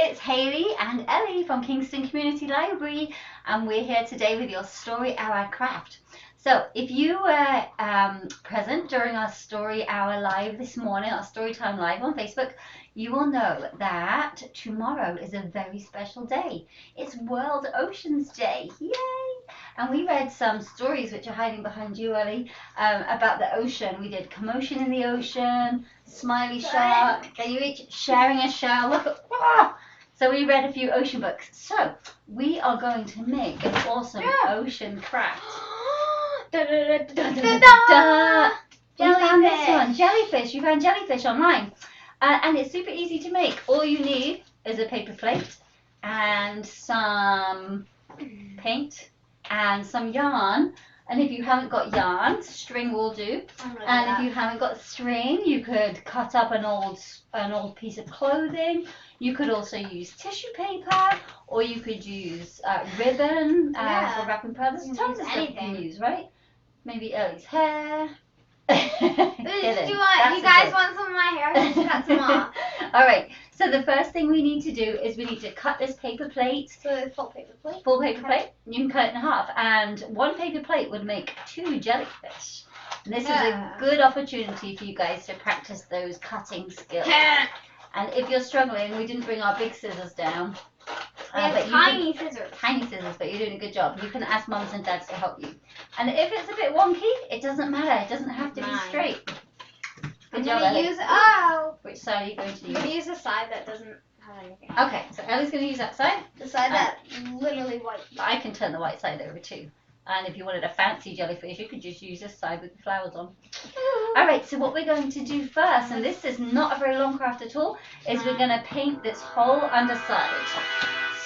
it's Hayley and Ellie from Kingston Community Library, and we're here today with your Story Hour craft. So if you were present during our Story Hour live this morning, our Storytime live on Facebook, you will know that tomorrow is a very special day. It's World Oceans Day. Yay! And we read some stories which are hiding behind you, Ellie, about the ocean. We did Commotion in the Ocean, Smiley Shark, there you each sharing a shell. Look at, ah! So we read a few ocean books. So we are going to make an awesome ocean craft. Da, da, da, da, da, da, da. You found this one, jellyfish. You found jellyfish online. And it's super easy to make. All you need is a paper plate and some paint and some yarn. And if you haven't got yarn, string will do. And if you haven't got string, you could cut up an old piece of clothing. You could also use tissue paper, or you could use ribbon for wrapping presents. Tons of stuff you can use, right? Maybe Ellie's hair. Do you guys want some of my hair? Just cut some off. All right. So the first thing we need to do is we need to cut this paper plate. So full paper plate. Full paper plate. You can cut it in half, and one paper plate would make 2 jellyfish. And this is a good opportunity for you guys to practice those cutting skills. And if you're struggling, we didn't bring our big scissors down. Tiny scissors. Tiny scissors, but you're doing a good job. You can ask mums and dads to help you. And if it's a bit wonky, it doesn't matter. It doesn't have to be straight. Good job, Ellie. Which side are you going to use? I'm going to use the side that doesn't have anything. Okay, so Ellie's going to use that side. The side that's literally white. I can turn the white side over too. And if you wanted a fancy jellyfish, you could just use this side with the flowers on. Alright, so what we're going to do first, and this is not a very long craft at all, is we're going to paint this whole underside.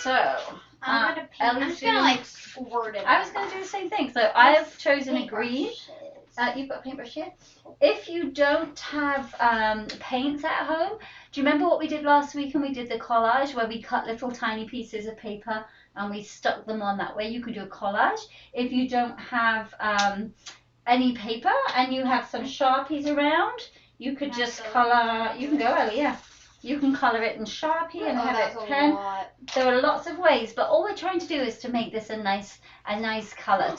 So, I'm just going to like squirt it. I was going to do the same thing. So I've chosen a green. You've got a paintbrush here. If you don't have paints at home, do you remember what we did last week? And we did the collage where we cut little tiny pieces of paper and we stuck them on that way. You could do a collage. If you don't have any paper and you have some Sharpies around, you could just color. You can go, Ellie, yeah. You can color it in Sharpie and have it pen. There are lots of ways, but all we're trying to do is to make this a nice color.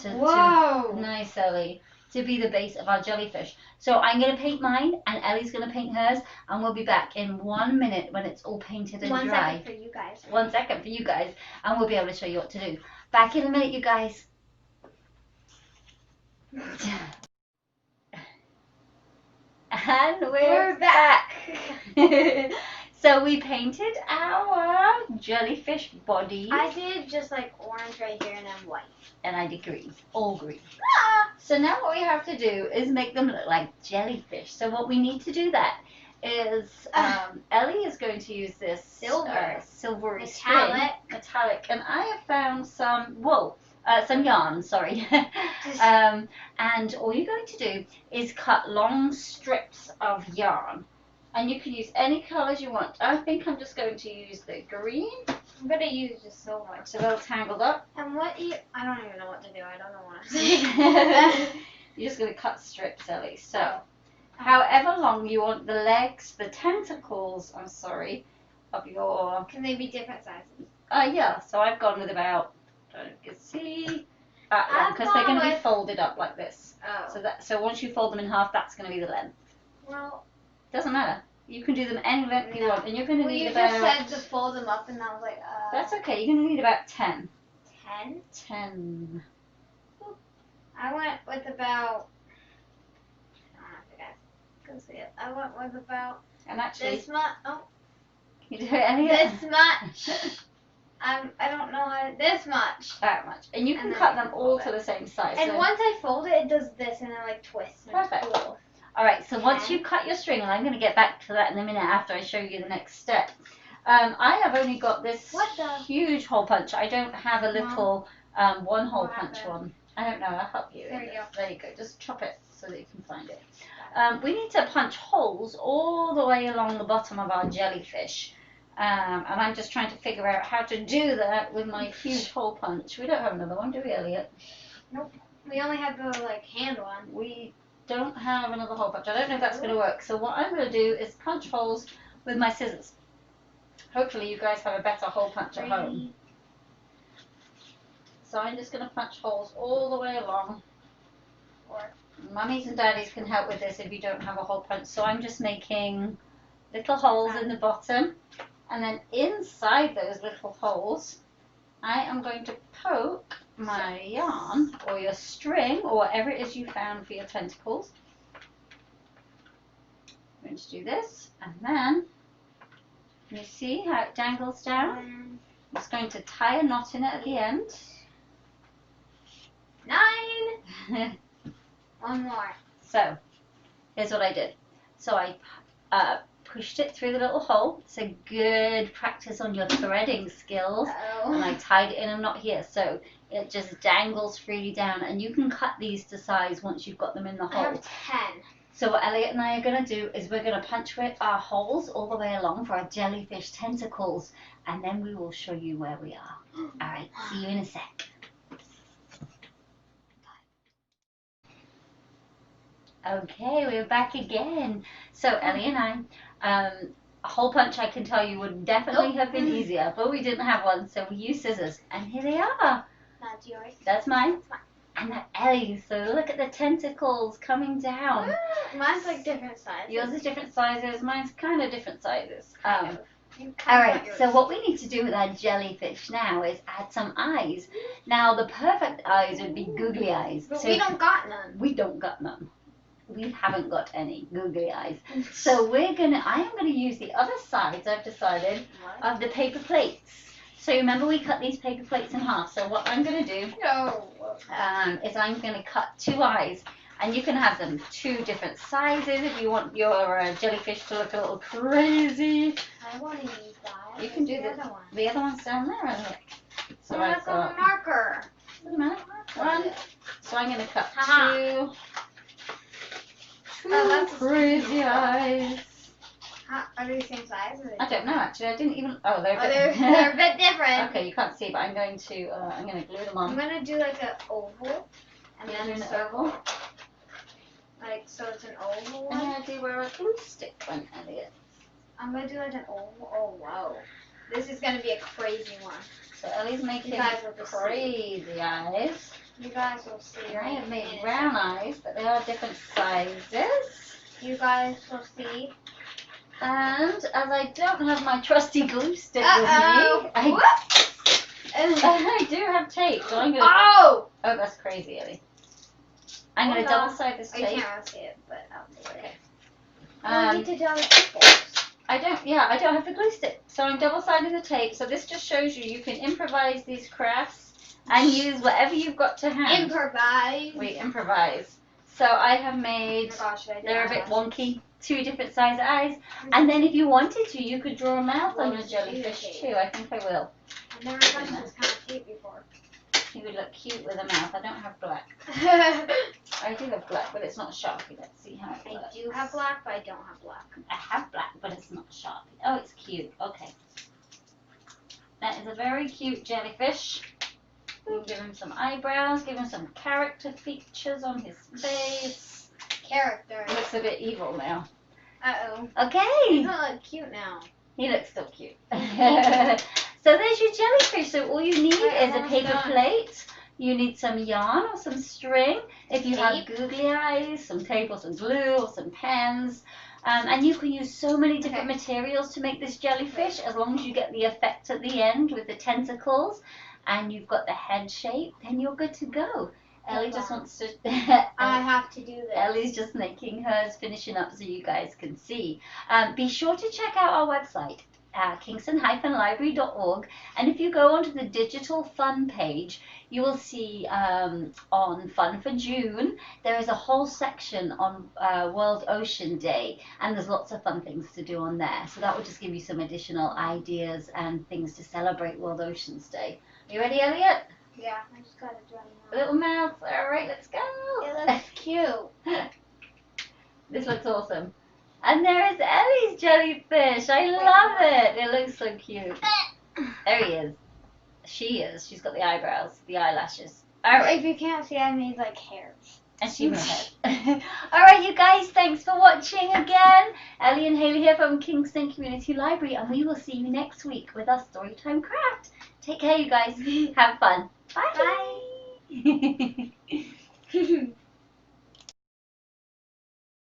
Nice, Ellie. To be the base of our jellyfish. So I'm going to paint mine and Ellie's going to paint hers, and we'll be back in 1 minute when it's all painted and dry. 1 second for you guys. 1 second for you guys, and we'll be able to show you what to do. Back in a minute, you guys. And we're back. So we painted our jellyfish body. I did just like orange right here and then white. And I did green, all green. So now what we have to do is make them look like jellyfish. So what we need to do that is Ellie is going to use this silvery metallic, and I have found some wool. Some yarn, sorry. And all you're going to do is cut long strips of yarn. And you can use any colours you want. I think I'm just going to use the green. I'm going to use the silver. It's a little tangled up. And I don't even know what to do. I don't know what I'm saying. You're just going to cut strips, Ellie. So, however long you want the legs, the tentacles, of your... Can they be different sizes? Yeah. So I've gone with about... You can see that long, because they're going to be folded up like this. Oh. So once you fold them in half, that's going to be the length. Well, doesn't matter. You can do them any length you want, and you're going to need about. You just said to fold them up, and I was like, That's okay. You're going to need about 10. 10. 10. I went with about. I don't know if you guys can see it. I went with about. And actually. This much. Oh. You do it any. This much. I don't know how to, this much. That much. And you can cut them all to the same size. And once I fold it, it does this and it like twists. Perfect. Cool. Alright, so once you cut your string, and I'm going to get back to that in a minute after I show you the next step. I have only got this huge hole punch. I don't have a little one hole punch one. I don't know, I'll help you. There you go. There you go. Just chop it so that you can find it. We need to punch holes all the way along the bottom of our jellyfish. And I'm just trying to figure out how to do that with my huge hole punch. We don't have another one, do we, Elliot? Nope. We only have the hand one. We don't have another hole punch. I don't know if that's going to work. So what I'm going to do is punch holes with my scissors. Hopefully you guys have a better hole punch at home. 3, So I'm just going to punch holes all the way along. 4. Mummies and daddies can help with this if you don't have a hole punch. So I'm just making little holes in the bottom, and then inside those little holes I am going to poke my yarn or your string or whatever it is you found for your tentacles. I'm going to do this, and then you see how it dangles down? I'm just going to tie a knot in it at the end. 9. One more. So here's what I did. So I pushed it through the little hole. It's a good practice on your threading skills. And I tied it in a knot here, so it just dangles freely down, and you can cut these to size once you've got them in the hole. I have 10. So what Elliot and I are going to do is we're going to punch our holes all the way along for our jellyfish tentacles, and then we will show you where we are. All right, see you in a sec. Okay, we're back again. So Ellie and I, a hole punch I can tell you would definitely have been easier, but we didn't have one, so we used scissors, and here they are. That's yours. That's mine. That's mine. And that's Ellie's. So look at the tentacles coming down. Mine's like different sizes. Yours is different sizes. Mine's kind of different sizes. Kind of. All right. So what we need to do with our jellyfish now is add some eyes. Now the perfect eyes would be googly eyes. But so we don't got none. We don't got none. We haven't got any googly eyes. So I am gonna use the other sides, I've decided, of the paper plates. So remember we cut these paper plates in half. So what I'm gonna do is I'm gonna cut 2 eyes. And you can have them 2 different sizes if you want your jellyfish to look a little crazy. I want to use that. You can do the the other one. The other one's down there, isn't it? So I've got a marker. Wait a minute. One. So I'm gonna cut Haha. 2 that's crazy eyes. Are they the same size? Or I don't know actually. I didn't even. Oh, they're a bit. they're a bit different. Okay, you can't see, but I'm going to glue them on. I'm gonna do like an oval, and You're then doing a an circle. oval? Like so, it's an oval I'm one. gonna do where a glue stick went, Elliot. I'm gonna do like an oval. Oh wow, this is gonna be a crazy one. So Ellie's making You guys will just see. crazy eyes. You guys will see. I Right have made in a brown second. eyes, but they are different sizes. You guys will see. And as I don't have my trusty glue stick Uh-oh. with me, Whoops. I do have tape, so I'm gonna. Oh! Oh, that's crazy, Ellie. I'm gonna Hold on. double side this Oh, you tape. can't really see it, but I'll do it. Okay. I need to do other people's. I don't have the glue stick, so I'm double siding the tape. So this just shows you can improvise these crafts and use whatever you've got to hand. Improvise. We improvise. So I have Oh made. my gosh, should I do They're a bit eyelashes? wonky. 2 different size eyes, and then if you wanted to, you could draw a mouth on your jellyfish too. I think I will. I've never touched this kind of tape before. He would look cute with a mouth. I don't have black. I I do have black, but it's not Sharpie. Let's see how it looks. do have black, but I don't have black. I have black, but it's not Sharpie. Oh, it's cute. Okay. That is a very cute jellyfish. We'll give him some eyebrows, give him some character features on his face. Character. Looks a bit evil now. Uh-oh. Okay. He doesn't look cute now. He looks still cute. So there's your jellyfish. So all you need is a paper plate. You need some yarn or some string. If you have googly eyes, some tape or some glue or some pens. And you can use so many different materials to make this jellyfish, as long as you get the effect at the end with the tentacles and you've got the head shape, then you're good to go. Ellie just wants to... I have to do this. Ellie's just making hers, finishing up so you guys can see. Be sure to check out our website, kingston-library.org, and if you go onto the digital fun page, you will see on Fun for June, there is a whole section on World Ocean Day, and there's lots of fun things to do on there. So that will just give you some additional ideas and things to celebrate World Oceans Day. You ready, Elliot? Yeah, I just gotta draw A them out. little mouth. All right, let's go. It looks cute. This looks awesome. And there is Ellie's jellyfish. I love it. It looks so cute. There he is. She is. She's got the eyebrows, the eyelashes. All right. If you can't see, I made like hairs. And she remembers. Alright, you guys, thanks for watching again. Ellie and Haley here from Kingston Community Library, and we will see you next week with our Storytime Craft. Take care, you guys. Have fun. Bye. Bye.